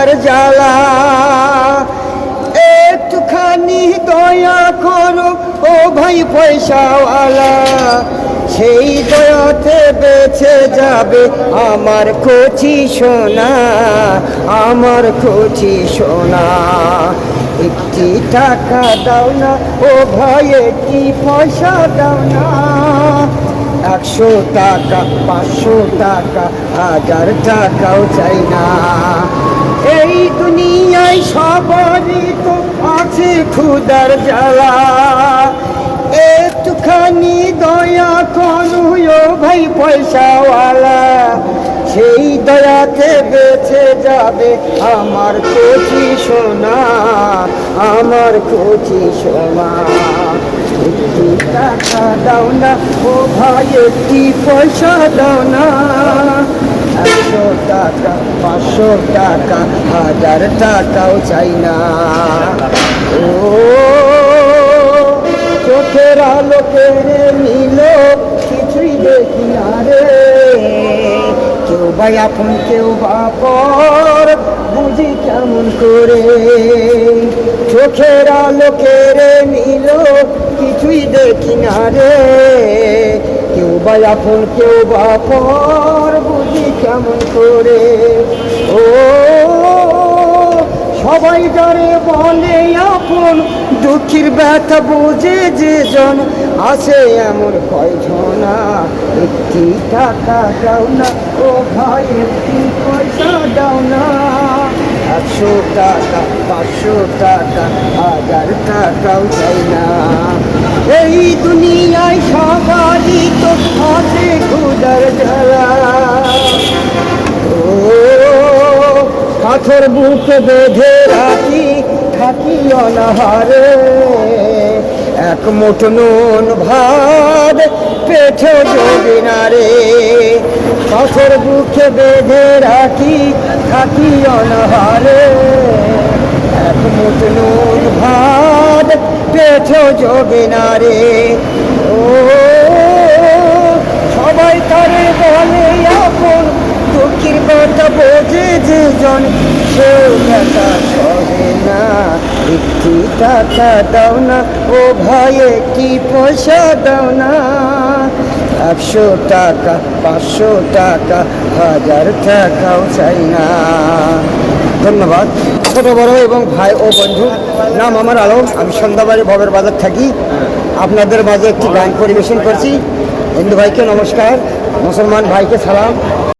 ক্ষুধার জ্বালা, একটুখানি দয়া করো ও ভাই পয়সাওয়ালা, সেই দয়াতে বেঁচে যাবে আমার কচি সোনা, আমার কচি সোনা। একটি টাকা দাও না ও ভাই, একটি পয়সা দাও না, 100 টাকা 500 টাকা 1000 টাকাও চাই না। এই দুনিয়ায় সবারই তো আছে ক্ষুধার জ্বালা, একটুখানি দয়া করো ও ভাই পয়সাওয়ালা, সেই দয়াতে বেঁচে যাবে আমার কচি সোনা, আমার কচি সোনা। একটি টাকা দাও না ও ভাই, একটি পয়সা দাও না, 100 টাকা 500 টাকা 1000 টাকাও চাই না। ও চোখের আলো কেড়ে নিল, কিছুই দেখি না রে, কেউ ভাই আপন কেউ বা পর, বুঝি কেমন করে। চোখের আলো কেড়ে নিল, কিছুই দেখি না রে, কেউ বা আপন কেউ বা পর, বুঝি কেমন করে। ও সবাই যারে বলে আপন, দুঃখীর ব্যথা বুঝে যে জন, আছে এমন কয়জনা। একটি টাকা দাও না ও ভাই, একটি পয়সা দাও না, 100 টাকা 500 টাকা 1000 টাকাও চাই না। এই দুনিয়ায় সবারই তো আছে ক্ষুধার জ্বালা, ও পাথর বুকে বেঁধে রাখি থাকি অনাহারে, এক মুঠো নুন ভাত পেটে জোগে না রে, পাথর বুকে বেঁধে রাখি থাকি অনাহারে, এক মুঠো নুন ভাত পেটে জোগে না রে। ও সবাই তারে বলে আপন, দুঃখীর কথা বোঝে যে জন, সেও টাকা সহে না। একটি টাকা দাও না ও ভাই, একটি পয়সা দাও না, 100 টাকা 500 টাকা 1000 টাকাও চাই না। ধন্যবাদ। ছোট বড় এবং ভাই ও বন্ধু, নাম আমার আলম, আমি সন্ধ্যাবাড়ি ভবের বাজার থাকি। আপনাদের মাঝে একটি গান পরিবেশন করছি। হিন্দু ভাইকে নমস্কার, মুসলমান ভাইকে সালাম।